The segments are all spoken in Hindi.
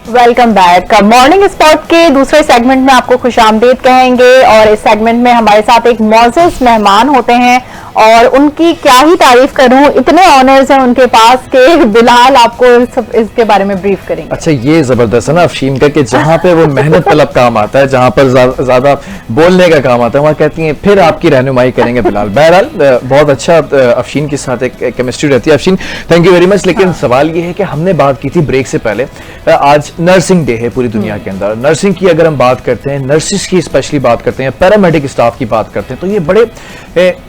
Welcome back. मॉर्निंग स्पॉट के दूसरे सेगमेंट में आपको खुशामदीद कहेंगे और इस सेगमेंट में हमारे साथ एक मौजूद मेहमान होते हैं और उनकी क्या ही तारीफ करूं, इतने ऑनर्स हैं उनके पास के बिलाल आपको इसके बारे में ब्रीफ करेंगे। अच्छा, ये जबरदस्त है ना अफशीन का कि जहां पे वो मेहनत तलब काम आता है, जहां पर ज्यादा बोलने का काम आता है, वहां कहती हैं फिर आपकी रहनुमाई करेंगे बिलाल। बहरहाल बहुत अच्छा अफशीन के साथ एक केमिस्ट्री रहती है। Afsheen, thank you very much. लेकिन सवाल ये है कि हमने बात की थी ब्रेक से पहले, आज नर्सिंग डे है पूरी दुनिया के अंदर। नर्सिंग की अगर हम बात करते हैं, नर्सिस की स्पेशली बात करते हैं, पैरामेडिक स्टाफ की बात करते हैं, तो ये बड़े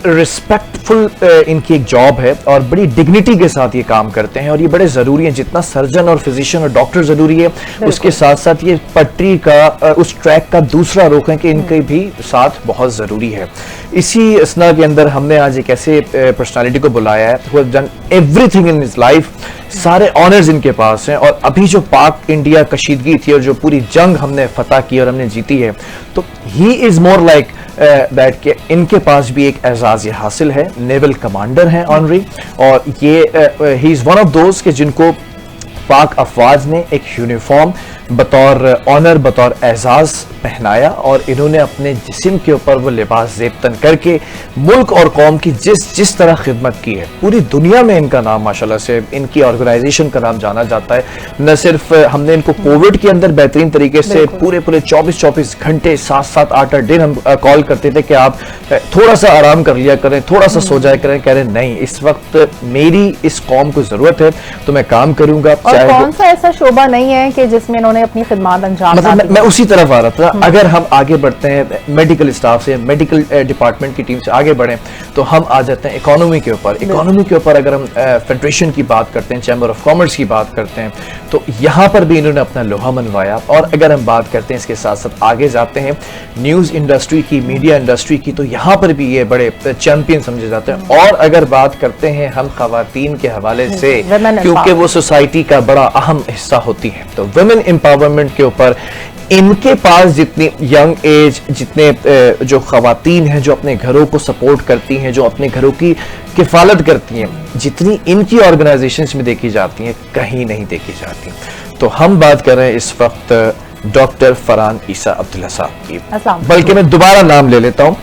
रिस्पेक्टफुल इनकी एक जॉब है और बड़ी डिग्निटी के साथ ये काम करते हैं और ये बड़े जरूरी है। जितना सर्जन और फिजिशियन और डॉक्टर जरूरी है, उसके साथ साथ ये पटरी का उस ट्रैक का दूसरा रुख है कि इनके भी साथ बहुत जरूरी है। इसी असना के अंदर हमने आज एक ऐसे पर्सनालिटी को बुलाया है who has done everything in his life, सारे ऑनर्स इनके पास हैं। और अभी जो पाक इंडिया कशीदगी थी और जो पूरी जंग हमने फतह की और हमने जीती है, तो he is more like that कि इनके पास भी एक एजाज ये हासिल है। नेवल कमांडर हैं ऑनरी, और ये ही इज वन ऑफ दोस्त के जिनको पाक अफवाज ने एक यूनिफॉर्म बतौर ऑनर, बतौर एजाज पहनाया और इन्होंने अपने जिस्म के ऊपर वो लिबास ज़ेबतन करके मुल्क और कौम की जिस तरह खिदमत की है, पूरी दुनिया में इनका नाम माशाल्लाह से, इनकी ऑर्गेनाइजेशन का नाम जाना जाता है। न सिर्फ हमने इनको कोविड के अंदर बेहतरीन तरीके से पूरे 24 घंटे 7-7 8-8 दिन हम कॉल करते थे कि आप थोड़ा सा आराम कर लिया करें, थोड़ा सा सो जाया करें। कह रहे नहीं, इस वक्त मेरी इस कौम को जरूरत है तो मैं काम करूंगा। और कौन सा ऐसा शोबा नहीं है कि जिसमें इन्होंने अपनी खिदमत अंजाम दी। मैं उसी तरफ आ रहा था। अगर हम आगे बढ़ते हैं मेडिकल स्टाफ से, मेडिकल डिपार्टमेंट की टीम से आगे बढ़े, तो हम आ जाते हैं इकोनॉमी के ऊपर। इकोनॉमी के ऊपर अगर हम फेडरेशन की बात करते हैं, चैम्बर ऑफ कॉमर्स की बात करते हैं, तो यहाँ पर भी इन्होंने अपना लोहा मनवाया। और अगर हम बात करते हैं इसके साथ साथ आगे जाते हैं न्यूज इंडस्ट्री की, मीडिया इंडस्ट्री की, तो यहाँ पर भी ये बड़े चैंपियन समझे जाते हैं। और अगर बात करते हैं हम खवातीन के हवाले से, क्योंकि वो सोसाइटी का बड़ा अहम हिस्सा होती है, तो वुमेन एम्पावरमेंट के ऊपर इनके पास जितनी यंग एज, जितने जो खवातीन हैं जो अपने घरों को सपोर्ट करती हैं, जो अपने घरों की किफालत करती हैं, जितनी इनकी ऑर्गेनाइजेशंस में देखी जाती हैं, कहीं नहीं देखी जाती। तो हम बात कर रहे हैं इस वक्त डॉक्टर फरहान ईसा अब्दुल्ला साहब की, बल्कि मैं दोबारा नाम ले लेता हूं,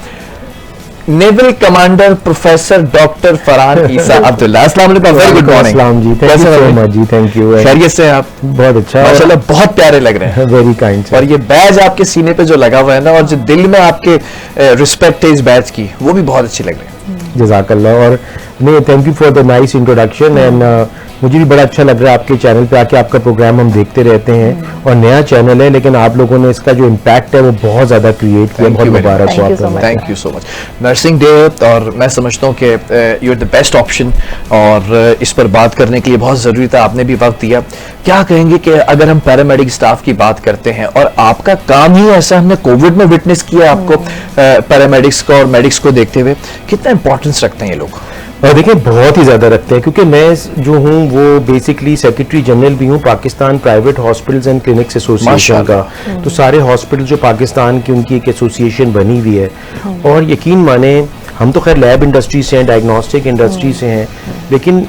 naval commander professor doctor Farhan Isa Abdullah. अस्सलाम वालेकुम, वेरी गुड मॉर्निंग। अस्सलाम जी, थैंक यू सो मच जी, थैंक यू। खैरियत से आप? बहुत अच्छा, माशाल्लाह बहुत प्यारे लग रहे हैं, वेरी काइंड। और ये बैज आपके सीने पे जो लगा हुआ है ना, और जो दिल में आपके रिस्पेक्ट है इस बैज की, वो भी बहुत अच्छी लग रही है। जज़ाकल्लाह। और नहीं, thank you for the nice introduction. And मुझे भी बड़ा अच्छा लग रहा है आपके चैनल पे आके, आपका प्रोग्राम हम देखते रहते हैं और नया चैनल है, लेकिन आप लोगों ने इसका जो इम्पैक्ट है वो बहुत ज्यादा क्रिएट किया। बहुत मुबारक हो आपको। Thank you so much. Nursing day, और मैं समझता हूँ कि you are the best option, और इस पर बात करने के लिए बहुत जरूरी था, आपने भी वक्त दिया। क्या कहेंगे कि अगर हम पैरामेडिक स्टाफ की बात करते हैं, और आपका काम ही ऐसा, हमने कोविड में विटनेस किया आपको पैरामेडिक्स को और मेडिक्स को देखते हुए, कितना इंपॉर्टेंस रखते हैं ये लोग? और देखिए बहुत ही ज़्यादा रखते हैं, क्योंकि मैं जो हूँ वो बेसिकली सेक्रेटरी जनरल भी हूँ Pakistan private hospitals and clinics association का। तो सारे हॉस्पिटल जो पाकिस्तान की, उनकी एक एसोसिएशन बनी हुई है। और यकीन माने, हम तो खैर लैब इंडस्ट्री से हैं, डायग्नोस्टिक इंडस्ट्री से हैं, लेकिन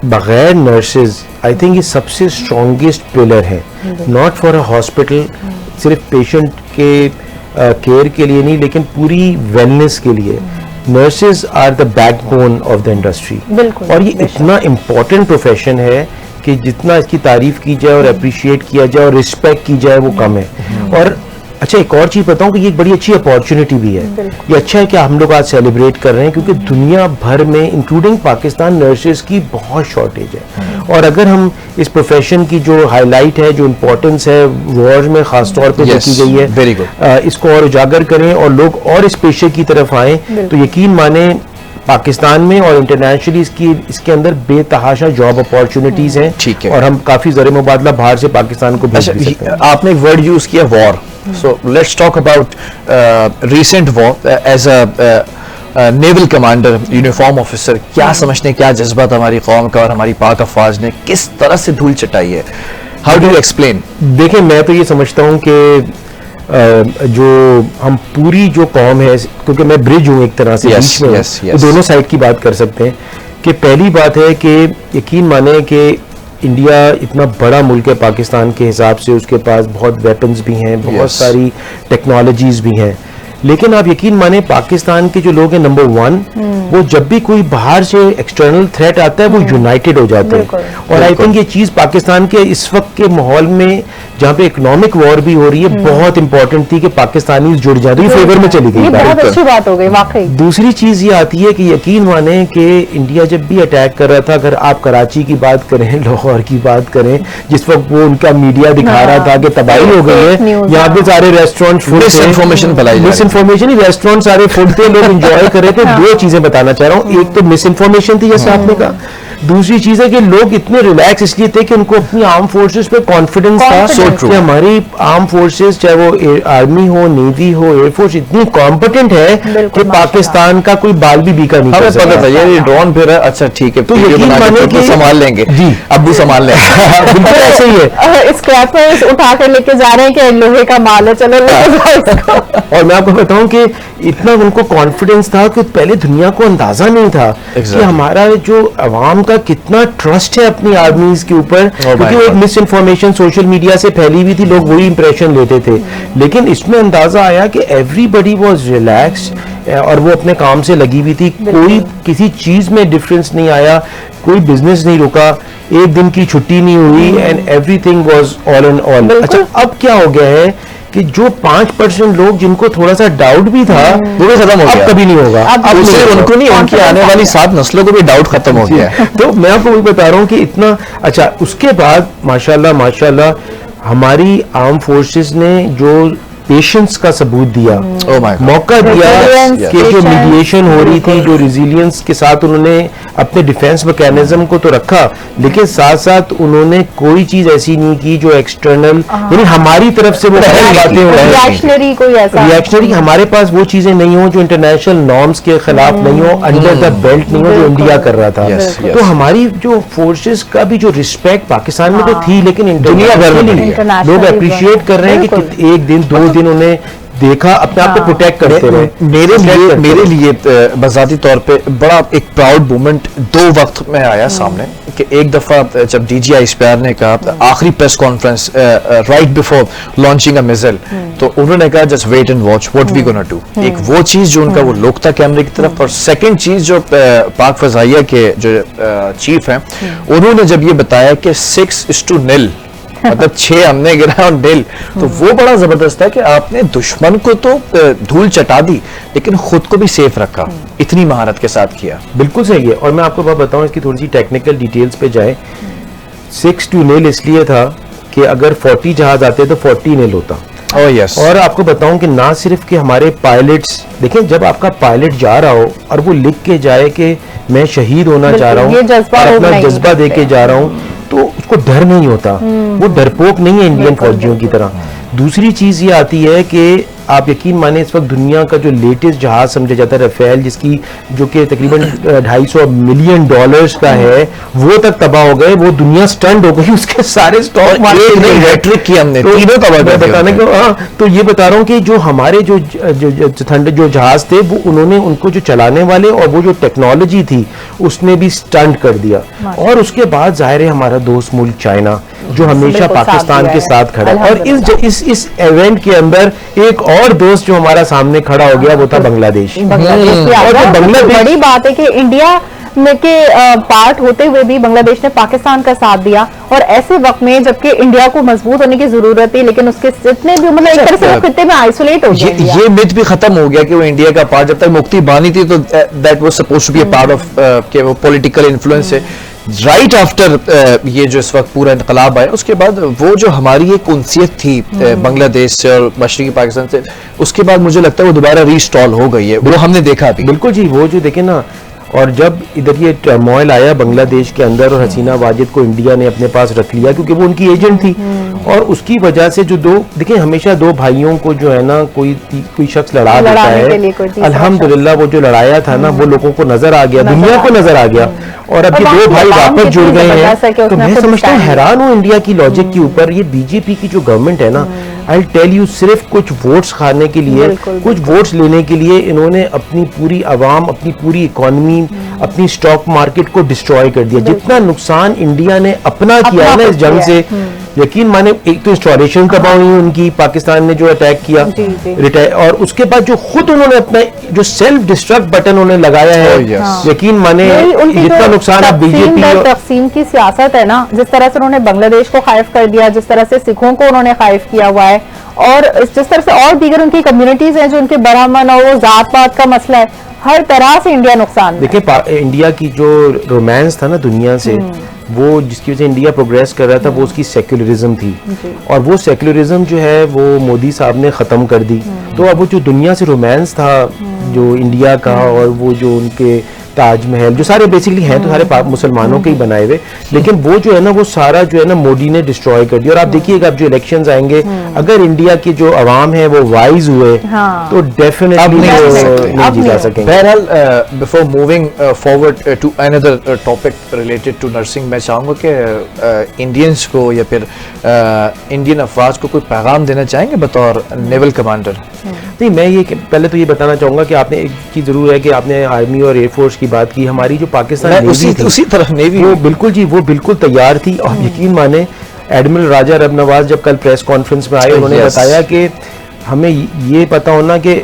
बगैर नर्सेज आई थिंक ये सबसे स्ट्रॉन्गेस्ट पिलर है, नॉट फॉर अ हॉस्पिटल, सिर्फ पेशेंट के केयर के लिए नहीं, लेकिन पूरी वेलनेस के लिए। Nurses are the backbone of the industry, और ये इतना इम्पोर्टेंट प्रोफेशन है कि जितना इसकी तारीफ की जाए और अप्रिशिएट किया जाए और रिस्पेक्ट की जाए वो कम है। और अच्छा, एक और चीज बताऊं कि ये एक बड़ी अच्छी अपॉर्चुनिटी भी है। ये अच्छा है कि हम लोग आज सेलिब्रेट कर रहे हैं, क्योंकि दुनिया भर में इंक्लूडिंग पाकिस्तान नर्सेज की बहुत शॉर्टेज है। और अगर हम इस प्रोफेशन की जो हाईलाइट है, जो इम्पोर्टेंस है वॉर में खास तौर पे देखी गई है, वेरी गुड, इसको और उजागर करें और लोग और इस पेशे की तरफ आए, तो यकीन माने पाकिस्तान में और इंटरनेशनली इसके अंदर बेतहाशा जॉब अपॉर्चुनिटीज हैं। ठीक है, और हम काफी ज़र मुबादला बाहर से पाकिस्तान को भेज सकते हैं। आपने एक वर्ड यूज किया, war. So let's talk about recent war as a naval commander, uniform officer. क्या समझते हैं, क्या जज्बात हमारी कौम का और हमारी पाक अफवाज ने किस तरह से धूल चटाई है? How do you explain? देखिए, मैं तो ये समझता हूँ कि जो हम पूरी जो कौम है, क्योंकि मैं ब्रिज हूँ एक तरह से, बीच में, तो दोनों साइड की बात कर सकते हैं। कि पहली बात है कि यकीन माने कि इंडिया इतना बड़ा मुल्क है पाकिस्तान के हिसाब से, उसके पास बहुत वेपन्स भी हैं, बहुत सारी टेक्नोलॉजीज भी हैं, लेकिन आप यकीन माने पाकिस्तान के जो लोग हैं नंबर 1, वो जब भी कोई बाहर से एक्सटर्नल थ्रेट आता है वो यूनाइटेड हो जाते हैं। और आई थिंक ये चीज पाकिस्तान के इस वक्त के माहौल में जहाँ पे इकोनॉमिक वॉर भी हो रही है बहुत इंपॉर्टेंट थी कि पाकिस्तानी जुड़ जाते, फेवर में चली गई। ये बहुत अच्छी बात हो गई वाकई। दूसरी चीज ये आती है कि यकीन माने कि इंडिया जब भी अटैक कर रहा था, अगर आप कराची की बात करें, लाहौर की बात करें, जिस वक्त वो उनका मीडिया दिखा रहा था कि तबाही हो गई है, यहाँ पे सारे रेस्टोरेंट मिस इन्फॉर्मेशन फैलाई, मिस इन्फॉर्मेशन ही, रेस्टोरेंट सारे फूड थे, लोग एंजॉय कर रहे थे। दो चीजें बताना चाह रहा हूँ, एक तो मिस इन्फॉर्मेशन थी जैसे आपने कहा, दूसरी चीज है कि लोग इतने रिलैक्स इसलिए थे कि उनको अपनी आर्म फोर्सेस पे कॉन्फिडेंस था कि हमारी आर्म फोर्सेस, चाहे वो आर्मी हो, नेवी हो, एयरफोर्स, इतनी कॉम्पिटेंट है कि पाकिस्तान का कोई बाल भी बीका नहीं कर सकता। ये ड्रोन फिर है, अच्छा ठीक है, तो यकीन माने कि संभाल लेंगे जी, अब्बू संभाल लेंगे। बिल्कुल ऐसे ही है। स्क्रैपर्स उठा कर लेके जा रहे हैं कि लोहे का माल है, चलो लेके जाओ। और मैं आपको बताऊं कि इतना उनको कॉन्फिडेंस था कि पहले दुनिया को अंदाजा नहीं था कि हमारा जो अवाम का कितना ट्रस्ट है अपनी आर्मीज के ऊपर, क्योंकि वो एक मिस इन्फॉर्मेशन सोशल मीडिया से फैली हुई थी, लोग वही इंप्रेशन लेते थे। लेकिन इसमें अंदाजा आया कि एवरीबडी वाज रिलैक्स्ड और वो अपने काम से लगी हुई थी, कोई किसी चीज में डिफरेंस नहीं आया, कोई बिजनेस नहीं रुका, एक दिन की छुट्टी नहीं हुई, and everything was all in all. अच्छा, अब क्या हो गया है कि जो 5% लोग जिनको थोड़ा सा डाउट भी था वो भी खत्म हो गया, अब कभी नहीं होगा। अब सिर्फ उनको नहीं, उनकी आने वाली 7 नस्लों को भी डाउट खत्म हो गया है। तो मैं आपको वही बता रहा हूँ कि इतना अच्छा, उसके बाद माशाल्लाह हमारी आर्म फोर्सेस ने जो पेशेंस का सबूत दिया, मौका दिया कि जो मीडिएशन हो रही थी, जो रिजिलियंस के साथ उन्होंने अपने डिफेंस मैकेनिज्म को तो रखा, लेकिन साथ साथ उन्होंने कोई चीज ऐसी नहीं की जो एक्सटर्नल, यानी हमारी तरफ से वो बातें रिएक्शनरी, कोई ऐसा रिएक्शनरी हमारे पास वो चीजें नहीं हो जो इंटरनेशनल नॉर्म्स के खिलाफ नहीं हो, अंडर द बेल्ट नहीं हो, जो इंडिया कर रहा था। तो हमारी जो फोर्सेस का भी जो रिस्पेक्ट पाकिस्तान में तो थी, लेकिन दुनिया भर में लोग अप्रिशिएट कर रहे हैं कि एक दिन 2 दिन उन्हें देखा, अपने आप को प्रोटेक्ट करते रहे। मेरे लिए बजाती तौर पे बड़ा एक प्राउड मोमेंट 2 वक्त में आया सामने कि एक दफा जब डीजी आईएसपीआर ने कहा आखिरी press conference right before launching a missile, तो उन्होंने कहा just wait and watch what we gonna do. एक वो चीज जो उनका वो लोक था कैमरे की तरफ, और सेकंड चीज जो पाक फजाइया के जो चीफ हैं उन्होंने जब ये बताया कि 6-0 मतलब 6 हमने गिरा और 0, तो वो बड़ा जबरदस्त है कि आपने दुश्मन को तो धूल चटा दी लेकिन खुद को भी सेफ रखा, इतनी महारत के साथ किया। बिल्कुल सही है। और मैं आपको बात बताऊं, इसकी थोड़ी सी टेक्निकल डिटेल्स पे जाए, 6-0 इसलिए था कि अगर 40 जहाज आते तो 40-0 होता। यस। और आपको बताऊं कि ना सिर्फ कि हमारे पायलट्स, देखें जब आपका पायलट जा रहा हो और वो लिख के जाए कि मैं शहीद होना चाह रहा हूँ और अपना जज्बा दे के जा रहा हूँ, तो उसको डर नहीं होता, वो डरपोक नहीं है इंडियन फौजियों की तरह। दूसरी चीज ये आती है कि आप यकीन माने इस वक्त दुनिया का जो लेटेस्ट जहाज समझा जाता है रफेल, जिसकी जो कि तकरीबन $250 मिलियन का है, वो तक तबाह हो गए, वो दुनिया स्टंड हो गई, उसके सारे स्टॉक मार्केट की हमने तीनों तबाह बताने को। हाँ, तो ये बता रहा हूँ कि जो हमारे जो जहाज थे वो उन्होंने उनको जो चलाने वाले और वो जो टेक्नोलॉजी थी उसने भी स्टंट कर दिया। और उसके बाद जाहिर है हमारा दोस्त मुल्क चाइना जो हमेशा पाकिस्तान के साथ खड़ा है, और इस इवेंट के अंदर एक और दोस्त जो हमारा सामने खड़ा हो गया वो था बांग्लादेश। बांग्लादेश बड़ी बात है कि इंडिया में के पार्ट होते हुए भी बांग्लादेश ने पाकिस्तान का साथ दिया, और ऐसे वक्त में जबकि इंडिया को मजबूत होने की जरूरत थी, लेकिन उसके जितने भी मतलब एक तरह से वो खित्ते में आइसोलेट हो गए। ये मिथ भी खत्म हो गया कि वो इंडिया का पार्ट, जब तक मुक्ति बानी थी तो that was supposed to be a part of के वो पॉलिटिकल इन्फ्लुएंस है। राइट आफ्टर ये जो इस वक्त पूरा इनकलाब आया, उसके बाद वो जो हमारी एक उनसियत थी बांग्लादेश से और मशरकी पाकिस्तान से, उसके बाद मुझे लगता है वो दोबारा रीस्टॉल हो गई है, वो हमने देखा अभी। बिल्कुल जी, वो जो देखे ना, और जब इधर ये टर्मोइल आया बांग्लादेश के अंदर और हसीना वाजिद को इंडिया ने अपने पास रख लिया क्योंकि वो उनकी एजेंट थी, और उसकी वजह से जो देखिए हमेशा 2 भाइयों को जो है ना कोई शख्स लड़ा देता है, अल्हम्दुलिल्लाह वो जो लड़ाया था ना वो लोगों को नजर आ गया, दुनिया को नजर आ गया, और अब ये 2 भाई वापस जुड़ गए हैं। तो मैं समझता हूँ हैरान हूँ इंडिया की लॉजिक के ऊपर। ये बीजेपी की जो गवर्नमेंट है ना, आई टेल यू, सिर्फ कुछ वोट्स खाने के लिए, कुछ वोट्स लेने के लिए इन्होंने अपनी पूरी आवाम, अपनी पूरी इकोनॉमी, अपनी स्टॉक मार्केट को डिस्ट्रॉय कर दिया। जितना नुकसान इंडिया ने अपना किया है ना इस जंग से, यकीन माने, एक तो इंस्टॉलेशन तबाह हुई उनकी, पाकिस्तान ने जो अटैक किया, और उसके बाद जो खुद उन्होंने अपना जो सेल्फ डिस्ट्रक्ट बटन उन्होंने लगाया है, यकीन माने जितना नुकसान आप बीजेपी तकसीम की सियासत है ना, जिस तरह से उन्होंने बांग्लादेश को खाइफ कर दिया, जिस तरह से सिखों को उन्होंने खाइफ किया हुआ है, और जिस तरह से और दीगर उनकी कम्युनिटीज हैं जो उनके बरामन और वो जात पात का मसला है, हर तरह से इंडिया नुकसान में। देखिए इंडिया की जो रोमांस था ना दुनिया से, वो जिसकी वजह से इंडिया प्रोग्रेस कर रहा था, वो उसकी सेक्युलरिज्म थी, और वो सेक्युलरिज्म जो है वो मोदी साहब ने खत्म कर दी। तो अब वो जो दुनिया से रोमांस था जो इंडिया का, और वो जो उनके ताजमहल जो सारे बेसिकली हैं तो सारे मुसलमानों के ही बनाए हुए, लेकिन वो जो है ना वो सारा जो है ना मोदी ने डिस्ट्रॉय कर दिया। और आप देखिएगा अब जो इलेक्शंस आएंगे, अगर इंडिया के जो अवाम है वो वाइज हुए तो डेफिनेटली नहीं जीता सकेंगे। बहरहाल before moving forward to another topic related to nursing, मैं चाहूँगा कि इंडियंस को या फिर इंडियन अफवाज को कोई पैगाम देना चाहेंगे बतौर नेवल कमांडर? नहीं, मैं ये पहले तो ये बताना चाहूँगा कि आपने एक चीज़ ज़रूर है कि आपने आर्मी और एयरफोर्स की बात की। हमारी जो पाकिस्तान नेवी थी, उसी तरह नेवी वो बिल्कुल जी, वो बिल्कुल तैयार थी। और यकीन माने एडमिरल राजा रब नवाज जब कल प्रेस कॉन्फ्रेंस में आए, उन्होंने बताया कि हमें ये पता होना कि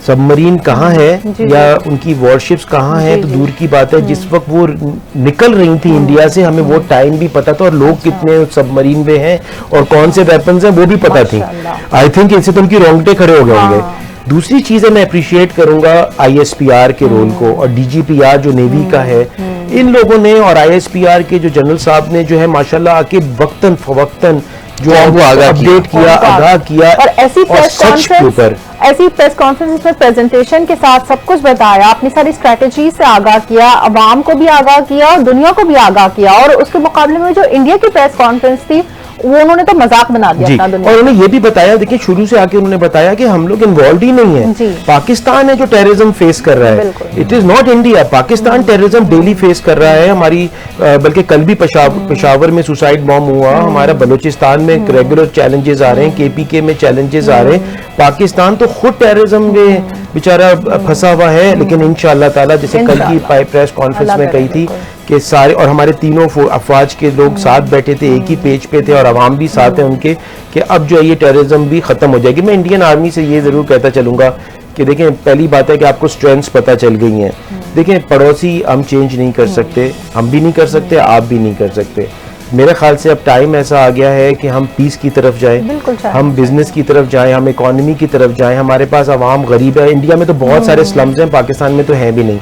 सबमरीन कहाँ है या उनकी वॉरशिप्स कहाँ हैं, तो दूर की बात है, जिस वक्त वो निकल रही थी इंडिया से, हमें वो टाइम भी पता था, और लोग कितने सबमरीन में हैं और कौन से वेपन्स हैं वो भी पता थी। आई थिंक इनसे तो उनकी रोंगटे खड़े हो गए होंगे। दूसरी चीज है, मैं अप्रिशिएट करूंगा ISPR के रोल को, और DGPR जो नेवी का है, इन लोगों ने, और ISPR के जो जनरल साहब ने जो है माशाल्लाह आके वक्तन फवक्तन जो अपडेट किया, आगाह किया, और ऐसी प्रेस कॉन्फ्रेंस में प्रेजेंटेशन के साथ सब कुछ बताया, अपनी सारी स्ट्रेटेजी से आगाह किया, अवाम को भी आगाह किया और दुनिया को भी आगाह किया। और उसके मुकाबले में जो इंडिया की प्रेस कॉन्फ्रेंस थी, वो उन्होंने तो मजाक बना दिया अपना दुनिया। और उन्होंने ये भी बताया, देखिए शुरू से आके उन्होंने बताया कि हम लोग इन्वॉल्व ही नहीं है, पाकिस्तान है जो टेररिज्म फेस कर रहा है, it is not India. Pakistan terrorism daily face कर रहा है। हमारी बल्कि कल भी पेशावर में सुसाइड बॉम्ब हुआ, हमारा बलूचिस्तान में रेगुलर चैलेंजेस आ रहे हैं, KPK में चैलेंजेस आ रहे हैं। पाकिस्तान तो खुद टेररिज्म में बेचारा फंसा हुआ है, लेकिन इंशाअल्लाह ताला जैसे कल की प्रेस कॉन्फ्रेंस में कही थी कि सारे, और हमारे तीनों अफवाज के लोग साथ बैठे थे, एक ही पेज पे थे, और अवाम भी साथ है उनके, कि अब जो है ये टेररिज्म भी खत्म हो जाएगी। मैं इंडियन आर्मी से ये जरूर कहता चलूंगा कि देखें, पहली बात है कि आपको स्ट्रेंथ्स पता चल गई हैं। देखें, पड़ोसी हम चेंज नहीं कर सकते, हम भी नहीं कर सकते, आप भी नहीं कर सकते। मेरे ख्याल से अब टाइम ऐसा आ गया है कि हम पीस की तरफ जाएं, हम बिजनेस की तरफ जाएं, हम इकोनॉमी की तरफ जाएं। हमारे पास आवाम गरीब है, इंडिया में तो बहुत सारे स्लम्स हैं, पाकिस्तान में तो हैं भी नहीं,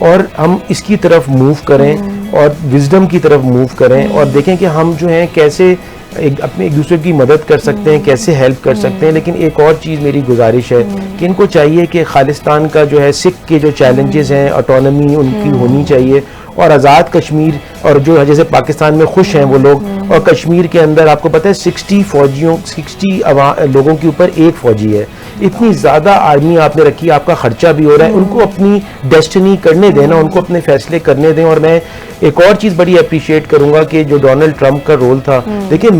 और हम इसकी तरफ मूव करें और विजडम की तरफ मूव करें, और देखें कि हम जो हैं कैसे अपने एक दूसरे की मदद कर सकते हैं, कैसे हेल्प कर सकते हैं। लेकिन एक और चीज़ मेरी गुजारिश है कि इनको चाहिए कि खालिस्तान का जो है, सिख के जो चैलेंजेस हैं, ऑटोनॉमी उनकी होनी चाहिए, और आज़ाद कश्मीर, और जो जैसे पाकिस्तान में खुश हैं वो लोग, और कश्मीर के अंदर आपको पता है 60 लोगों के ऊपर एक फौजी है। इतनी ज़्यादा आर्मी आपने रखी, आपका खर्चा भी हो रहा है, उनको अपनी डेस्टिनी करने देना, उनको अपने फैसले करने दें। और मैं एक और चीज़ बड़ी अप्रिशिएट करूँगा कि जो डोनाल्ड ट्रंप का रोल था, देखिए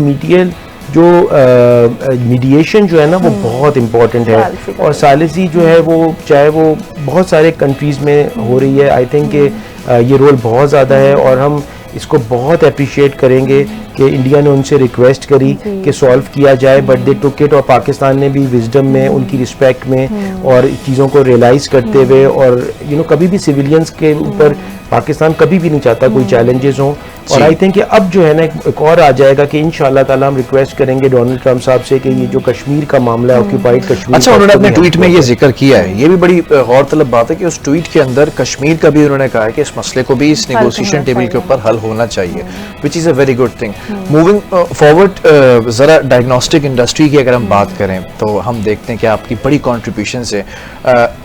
मीडिएशन जो है ना वो बहुत इम्पोर्टेंट है, और सालिसी जो है वो चाहे वो बहुत सारे कंट्रीज़ में हो रही है, आई थिंक ये रोल बहुत ज़्यादा है, और हम इसको बहुत अप्रिशिएट करेंगे कि इंडिया ने उनसे रिक्वेस्ट करी कि सॉल्व किया जाए, बट दे टुक इट, और पाकिस्तान ने भी विजडम में, उनकी रिस्पेक्ट में और चीज़ों को रियलाइज़ करते हुए, और कभी भी सिविलियंस के ऊपर पाकिस्तान कभी भी नहीं चाहता कोई चैलेंजेस हों। और आई थिंक अब जो है ना एक और आ जाएगा कि इंशाअल्लाह ताला हम रिक्वेस्ट करेंगे डोनाल्ड ट्रंप साहब से कि ये जो कश्मीर का मामला है, ऑक्यूपाइड कश्मीर। अच्छा, उन्होंने अपने ट्वीट में ये जिक्र किया है, ये भी बड़ी गौरतलब बात है कि उस ट्वीट के अंदर कश्मीर का भी उन्होंने कहा है कि इस मसले को भी इस नेगोशिएशन टेबल के ऊपर हल होना चाहिए, which is a very good thing. Moving forward, ज़रा डायग्नोस्टिक इंडस्ट्री की अगर हम बात करें तो हम देखते हैं कि आपकी बड़ी कॉन्ट्रीब्यूशन है।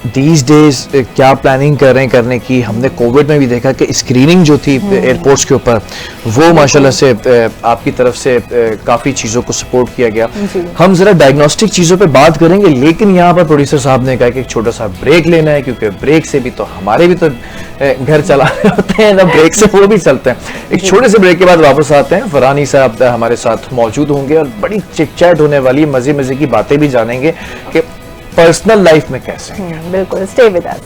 दीज डेज क्या प्लानिंग कर रहे हैं करने की? हमने कोविड में भी देखा कि स्क्रीनिंग जो थी एयरपोर्ट्स के ऊपर, वो माशाल्लाह से आपकी तरफ से काफ़ी चीज़ों को सपोर्ट किया गया। हम ज़रा डायग्नोस्टिक चीज़ों पे बात करेंगे, लेकिन यहाँ पर प्रोड्यूसर साहब ने कहा कि एक छोटा सा ब्रेक लेना है, क्योंकि ब्रेक से भी तो हमारे भी तो घर चलाने होते हैं ना, ब्रेक से वो भी चलते हैं। एक छोटे से ब्रेक के बाद वापस आते हैं। फरहानी साहब हमारे साथ मौजूद होंगे और बड़ी चिट चैट होने वाली, मज़े मज़े की बातें भी जानेंगे कि पर्सनल लाइफ में कैसे। बिल्कुल, स्टे विद अस।